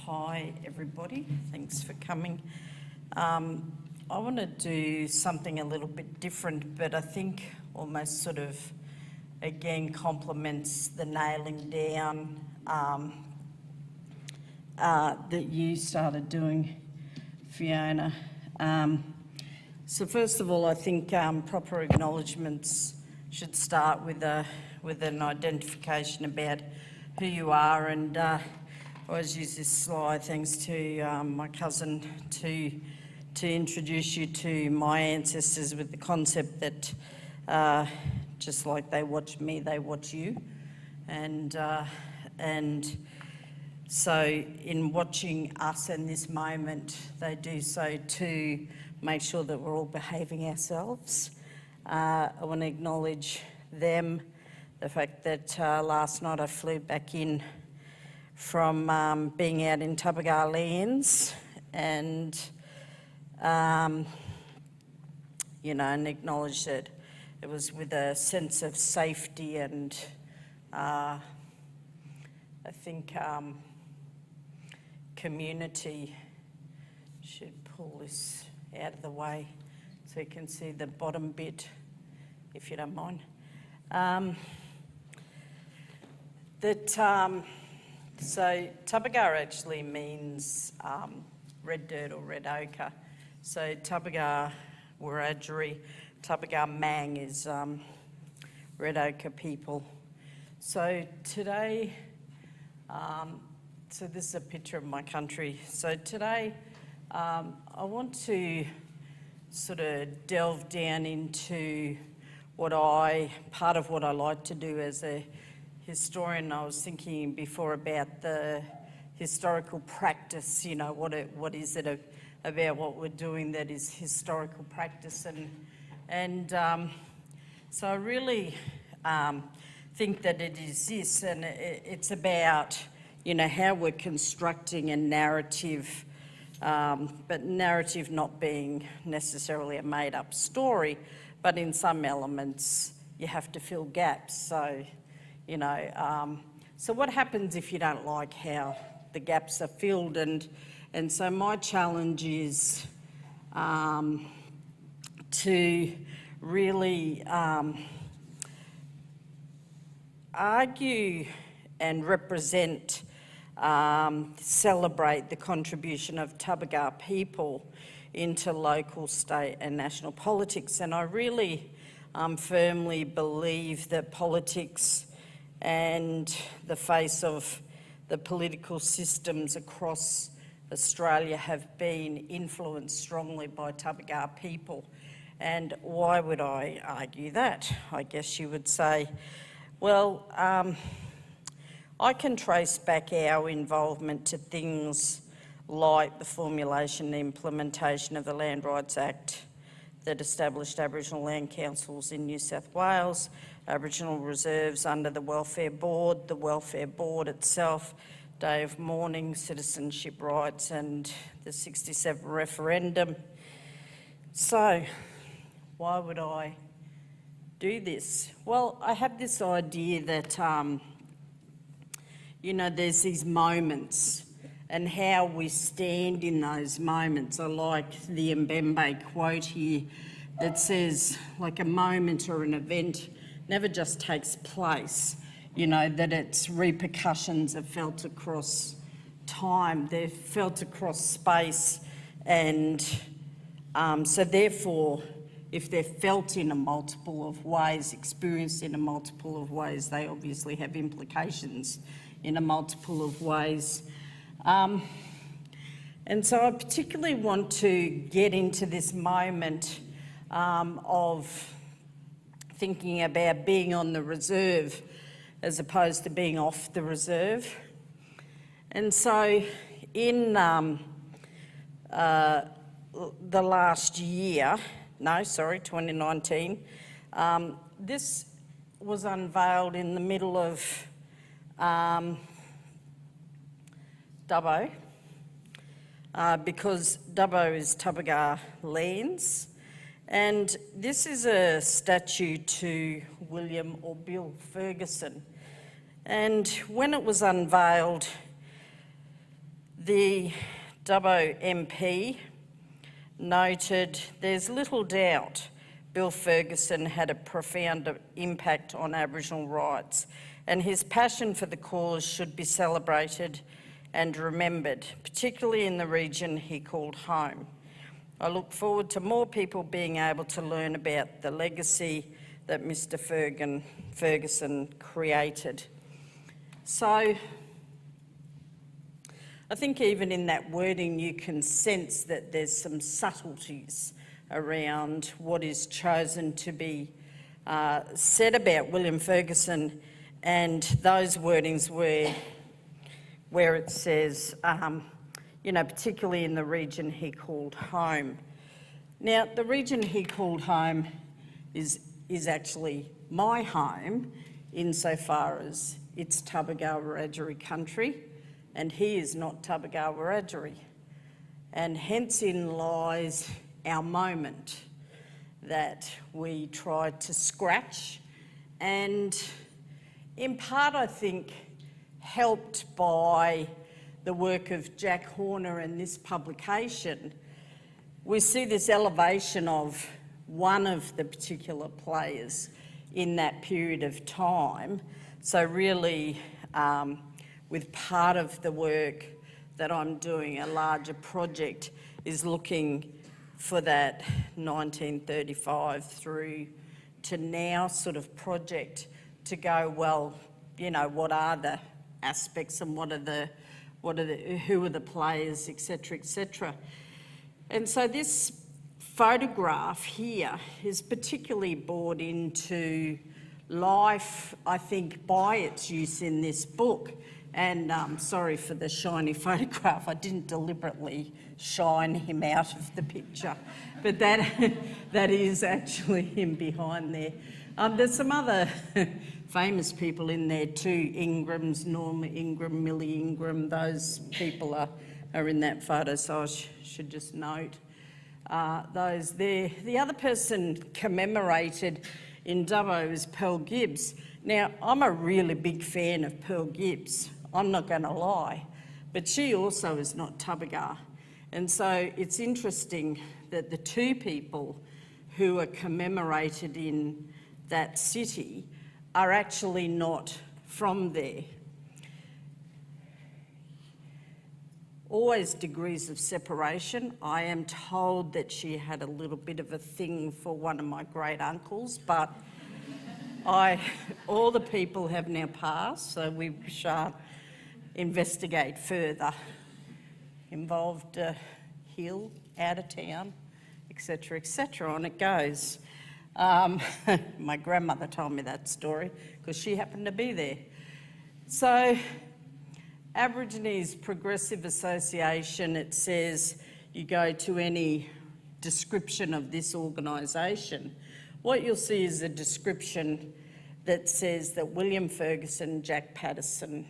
Hi everybody, thanks for coming. I want to do something a little bit different, but I think almost sort of again complements the nailing down that you started doing, Fiona. So first of all, I think proper acknowledgements should start with an identification about who you are, and I always use this slide thanks to my cousin to introduce you to my ancestors with the concept that just like they watch me, they watch you, and so in watching us in this moment, they do so to make sure that we're all behaving ourselves. I want to acknowledge them, the fact that last night I flew back in from being out in Tabaga lands and, you know, and acknowledge that it was with a sense of safety and I think community. Should pull this out of the way so you can see the bottom bit, if you don't mind. So Tabaga actually means red dirt or red ochre. So Tabaga Wiradjuri, Tabaga Mang is red ochre people. So today, so this is a picture of my country. So today I want to sort of delve down into part of what I like to do as a historian. I was thinking before about the historical practice, you know, what is it about what we're doing that is historical practice, and so I really think that it is this, and it's about, you know, how we're constructing a narrative, but narrative not being necessarily a made-up story, but in some elements you have to fill gaps. So, you know, so what happens if you don't like how the gaps are filled? And so my challenge is to really argue and represent, celebrate the contribution of Tabaga people into local, state and national politics. And I really firmly believe that politics and the face of the political systems across Australia have been influenced strongly by Tabaga people. And why would I argue that? I guess you would say, well, I can trace back our involvement to things like the formulation and implementation of the Land Rights Act that established Aboriginal land councils in New South Wales, Aboriginal reserves under the Welfare Board itself, Day of Mourning, citizenship rights and the 67 referendum. So why would I do this? Well, I have this idea that, you know, there's these moments and how we stand in those moments. I like the Mbembe quote here that says, like, a moment or an event never just takes place, you know, that its repercussions are felt across time, they're felt across space, and so therefore, if they're felt in a multiple of ways, experienced in a multiple of ways, they obviously have implications in a multiple of ways. And so I particularly want to get into this moment of thinking about being on the reserve as opposed to being off the reserve. And so in the last year, 2019, this was unveiled in the middle of Dubbo, because Dubbo is Tabaga lands, and this is a statue to William or Bill Ferguson. And when it was unveiled, The Dubbo MP noted, "There's little doubt Bill Ferguson had a profound impact on Aboriginal rights, and his passion for the cause should be celebrated and remembered, particularly in the region he called home. I look forward to more people being able to learn about the legacy that Mr. Ferguson created." So I think even in that wording you can sense that there's some subtleties around what is chosen to be said about William Ferguson, and those wordings where it says, you know, particularly in the region he called home. Now, the region he called home is actually my home insofar as it's Tabaga Wiradjuri country, and he is not Tabaga Wiradjuri. And hence in lies our moment that we tried to scratch, and in part I think helped by the work of Jack Horner and this publication, we see this elevation of one of the particular players in that period of time. So really, with part of the work that I'm doing, a larger project is looking for that 1935 through to now sort of project to go, well, you know, what are the aspects and who are the players, etc., etc. And so this photograph here is particularly brought into life, I think, by its use in this book. And sorry for the shiny photograph, I didn't deliberately shine him out of the picture, but that is actually him behind there. There's some other famous people in there too, Ingrams, Norma Ingram, Millie Ingram, those people are in that photo, so I should just note those there. The other person commemorated in Dubbo is Pearl Gibbs. Now, I'm a really big fan of Pearl Gibbs, I'm not going to lie, but she also is not Tabaga. And so it's interesting that the two people who are commemorated in that city are actually not from there. Always degrees of separation. I am told that she had a little bit of a thing for one of my great uncles, but all the people have now passed, so we shan't investigate further. Involved hill, out of town, etc., etc., on it goes. My grandmother told me that story because she happened to be there. So, Aborigines Progressive Association, it says you go to any description of this organisation, what you'll see is a description that says that William Ferguson, Jack Patton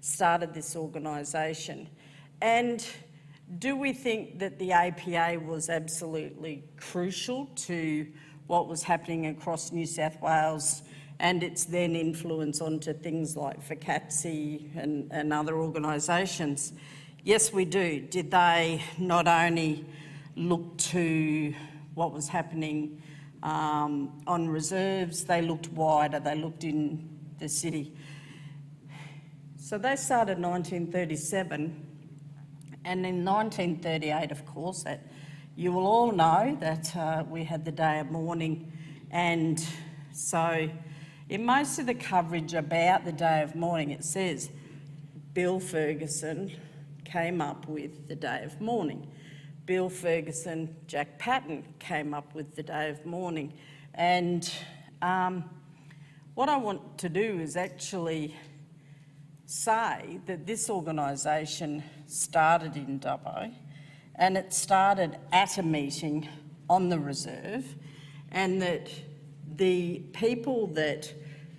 started this organisation. And do we think that the APA was absolutely crucial to what was happening across New South Wales and its then influence onto things like FCATSI and other organisations? Yes, we do. Did they not only look to what was happening on reserves, they looked wider, they looked in the city. So they started in 1937, and in 1938, of course, you will all know that we had the day of mourning, and so in most of the coverage about the day of mourning, it says Bill Ferguson came up with the day of mourning. Bill Ferguson, Jack Patton came up with the day of mourning. And what I want to do is actually say that this organisation started in Dubbo, and it started at a meeting on the reserve, and that the people that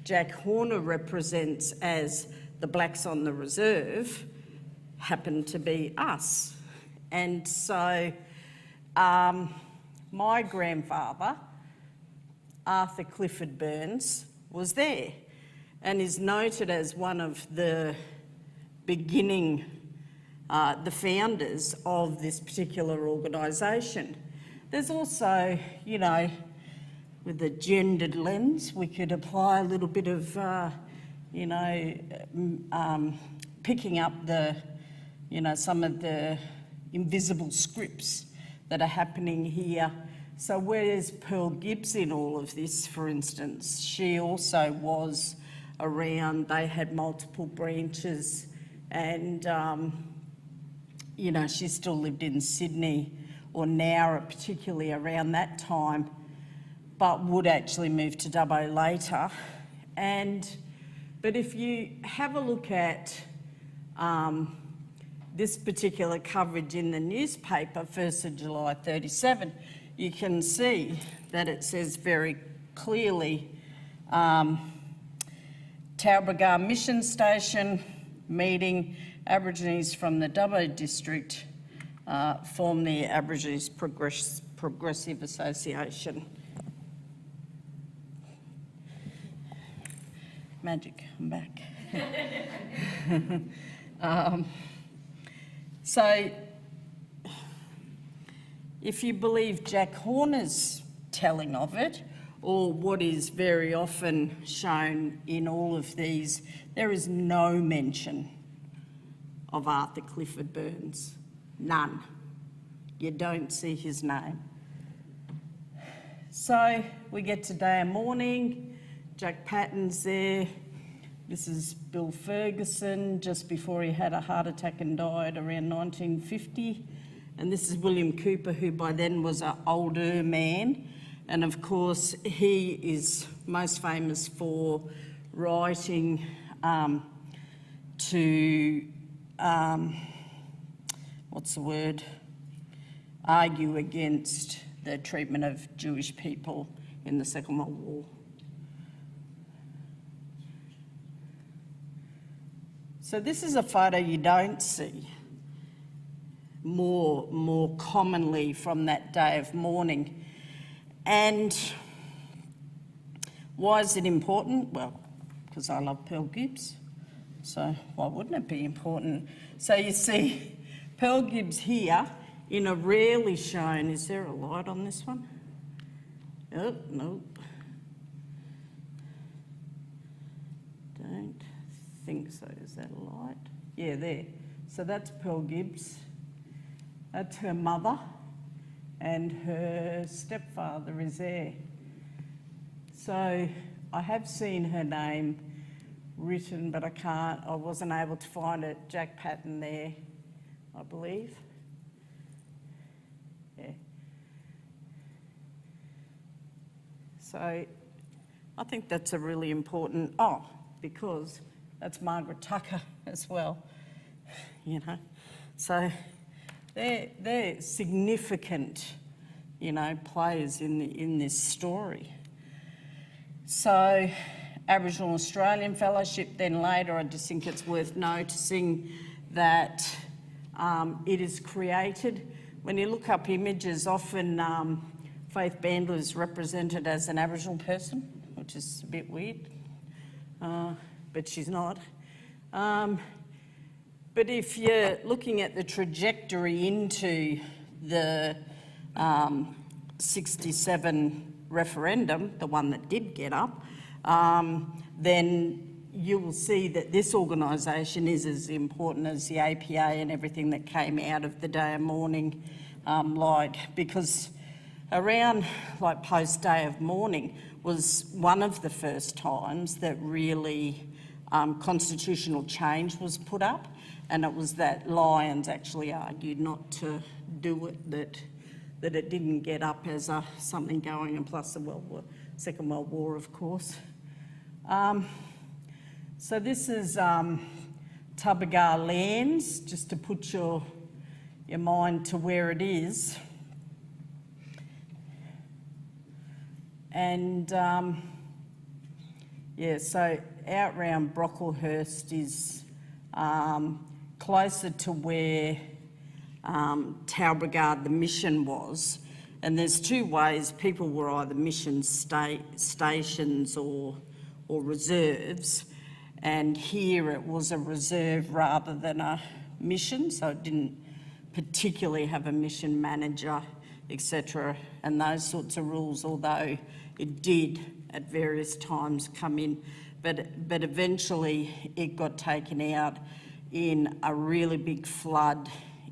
Jack Horner represents as the blacks on the reserve happen to be us. And so my grandfather, Arthur Clifford Burns, was there and is noted as one of the beginning, the founders of this particular organisation. There's also, you know, with the gendered lens, we could apply a little bit of, you know, picking up the, you know, some of the invisible scripts that are happening here. So where's Pearl Gibbs in all of this, for instance? She also was around, they had multiple branches, and, you know, she still lived in Sydney or Nowra, particularly around that time, but would actually move to Dubbo later. But if you have a look at this particular coverage in the newspaper, 1st of July 37, you can see that it says very clearly, Taubergar Mission Station meeting, Aborigines from the Dubbo district form the Aborigines Progressive Association. Magic, I'm back. So, if you believe Jack Horner's telling of it, or what is very often shown in all of these, there is no mention of Arthur Clifford Burns. None. You don't see his name. So we get to day of mourning. Jack Patton's there. This is Bill Ferguson, just before he had a heart attack and died around 1950. And this is William Cooper, who by then was an older man. And of course, he is most famous for writing argue against the treatment of Jewish people in the Second World War. So this is a photo you don't see more commonly from that day of mourning. And why is it important? Well, because I love Pearl Gibbs, so why wouldn't it be important? So you see Pearl Gibbs here in a rarely shown, is there a light on this one? Oh, nope. Don't think so. Is that a light? Yeah, there. So that's Pearl Gibbs. That's her mother, and her stepfather is there. So I have seen her name written, but I wasn't able to find it. Jack Patton there, I believe. Yeah. So I think that's a really important, because that's Margaret Tucker as well, you know. So they're significant, you know, players in this story. So Aboriginal Australian Fellowship, then later, I just think it's worth noticing that it is created. When you look up images, often Faith Bandler is represented as an Aboriginal person, which is a bit weird, but she's not. But if you're looking at the trajectory into the 67 referendum, the one that did get up, then you will see that this organisation is as important as the APA and everything that came out of the day of mourning, because around post-day of mourning was one of the first times that really constitutional change was put up, and it was that Lyons actually argued not to do it, that it didn't get up as something going, and plus the Second World War, of course. So this is Tubbergar lands, just to put your mind to where it is. And so out round Brocklehurst is closer to where Taubergar, the mission, was. And there's two ways. People were either mission stations or reserves. and here it was a reserve rather than a mission, so it didn't particularly have a mission manager, etc., and those sorts of rules, although it did at various times come in. But eventually it got taken out in a really big flood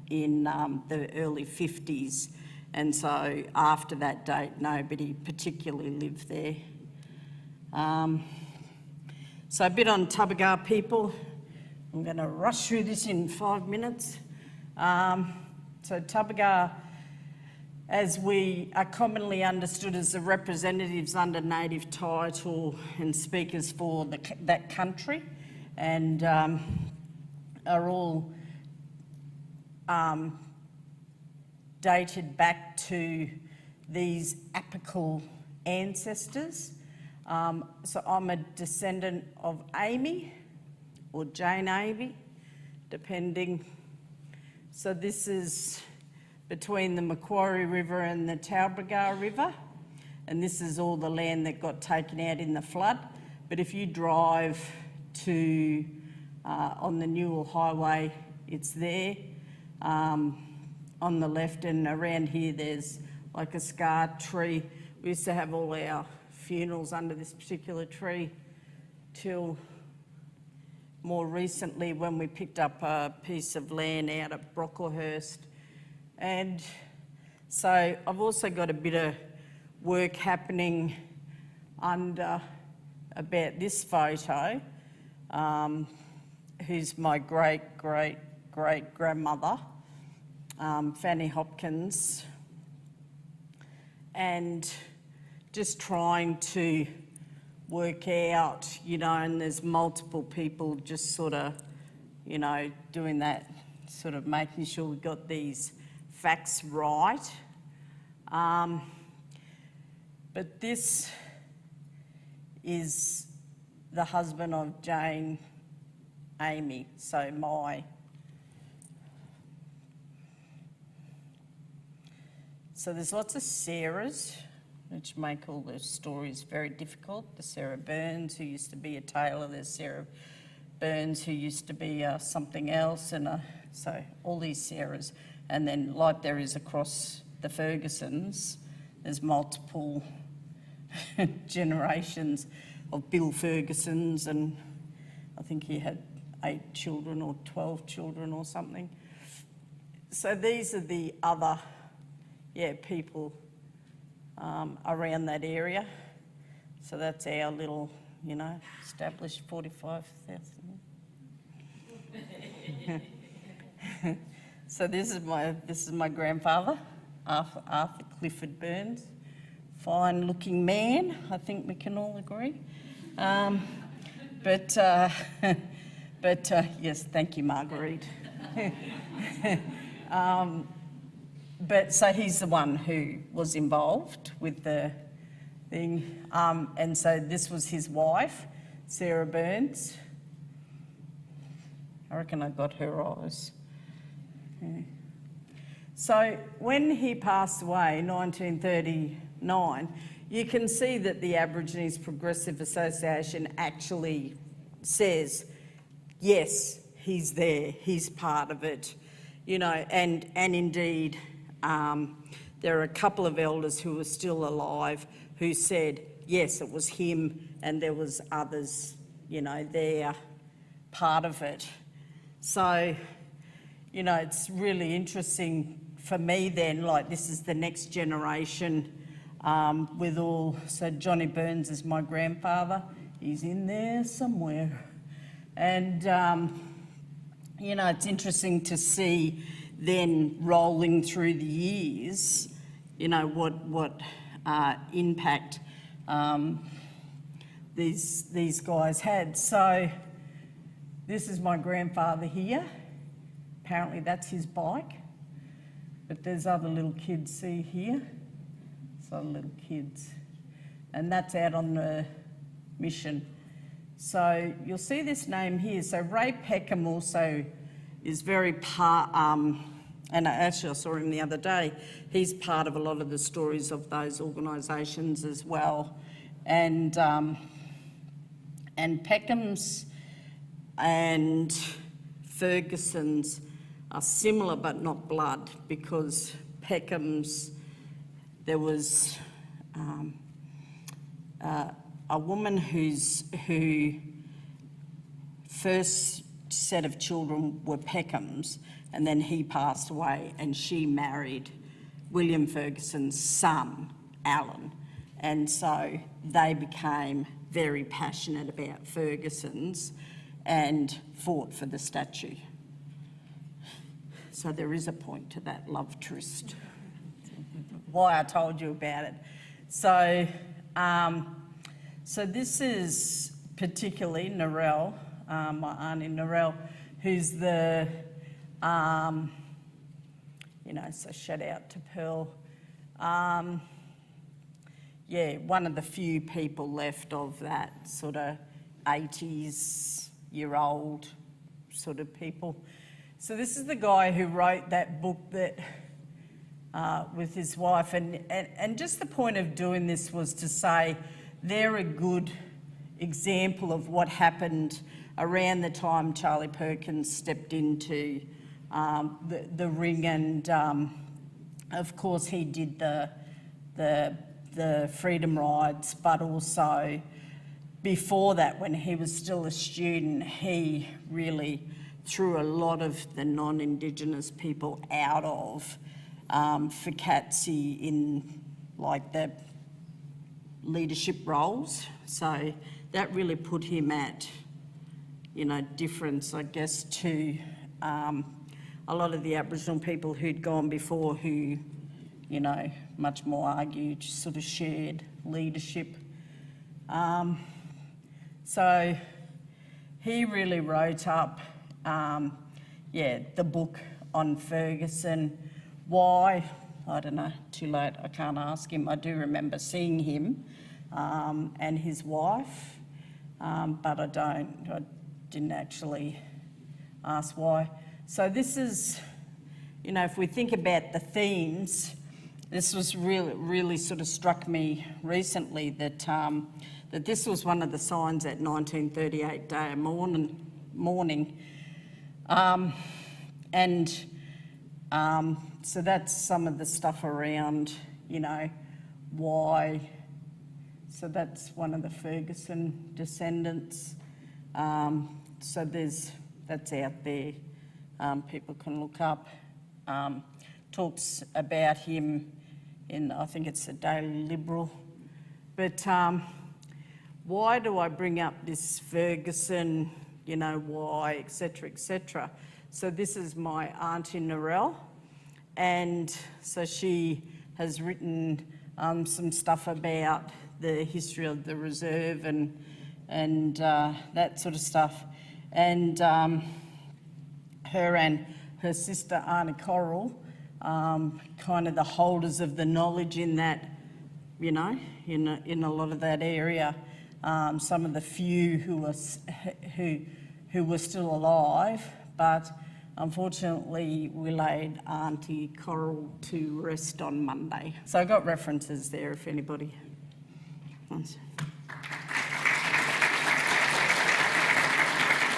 in the early 50s, and so after that date nobody particularly lived there. So a bit on Tabaga people. I'm going to rush through this in 5 minutes. So Tabaga, as we are commonly understood as the representatives under native title and speakers for that country, and are all dated back to these apical ancestors. So I'm a descendant of Amy, or Jane Amy, depending. So this is between the Macquarie River and the Tabaga River, and this is all the land that got taken out in the flood. But if you drive to on the Newell Highway, it's there on the left, and around here there's like a scar tree. We used to have all our funerals under this particular tree till more recently when we picked up a piece of land out at Brocklehurst. And so I've also got a bit of work happening under about this photo, who's my great-great-great-grandmother, Fanny Hopkins, and just trying to work out, and there's multiple people just sort of, doing that, sort of making sure we got these facts right. But this is the husband of Jane Amy, so so there's lots of Sarahs, which make all the stories very difficult. The Sarah Burns, who used to be a tailor, there's Sarah Burns, who used to be something else, and so all these Sarahs. And then, like there is across the Fergusons, there's multiple generations of Bill Fergusons, and I think he had 8 children or 12 children or something. So these are the other, people around that area. So that's our little, established 45,000. So this is my grandfather, Arthur Clifford Burns. Fine-looking man, I think we can all agree. But yes, thank you, Marguerite. But so he's the one who was involved with the thing, and so this was his wife, Sarah Burns. I reckon I got her eyes. Yeah. So when he passed away in 1939, you can see that the Aborigines Progressive Association actually says, yes, he's there, he's part of it, and indeed there are a couple of elders who are still alive who said, yes, it was him, and there was others, they're part of it. So, it's really interesting for me then, like this is the next generation with all, so Johnny Burns is my grandfather, he's in there somewhere. And, it's interesting to see then rolling through the years, what impact these guys had. So this is my grandfather here. Apparently that's his bike. But there's other little kids, see here? There's other little kids. And that's out on the mission. So you'll see this name here. So Ray Peckham also is very part, and actually I saw him the other day, he's part of a lot of the stories of those organisations as well. And Peckham's and Ferguson's are similar but not blood, because Peckham's, there was a woman who first set of children were Peckham's, and then he passed away and she married William Ferguson's son, Alan. And so they became very passionate about Ferguson's and fought for the statue. So there is a point to that love tryst, why I told you about it. So, so this is particularly Narelle, my auntie Narelle, who's the, you know, so shout out to Pearl. Yeah, one of the few people left of that sort of 80s-year-old sort of people. So this is the guy who wrote that book that with his wife, and just the point of doing this was to say they're a good example of what happened around the time Charlie Perkins stepped into the ring, and of course he did the freedom rides, but also before that, when he was still a student, he really threw a lot of the non-Indigenous people out of FCATSI in like the leadership roles. So that really put him at, you know, difference, I guess, to a lot of the Aboriginal people who'd gone before who, you know, much more argued, sort of shared leadership. So he really wrote up, yeah, the book on Ferguson. Why? I don't know, too late, I can't ask him. I do remember seeing him and his wife, but I didn't actually ask why. So this is, you know, if we think about the themes, this was really sort of struck me recently that that this was one of the signs at 1938 Day of Mourning. So that's some of the stuff around, you know, why. So that's one of the Ferguson descendants. So that's out there. People can look up. Talks about him in, I think it's the Daily Liberal. But why do I bring up this Ferguson, you know, why, etc., etc.? So this is my auntie Narelle, and so she has written some stuff about the history of the reserve and that sort of stuff. And her and her sister Arnie Coral, kind of the holders of the knowledge in that, you know, in a lot of that area. Some of the few who were still alive, but unfortunately we laid Auntie Coral to rest on Monday. So I got references there if anybody wants.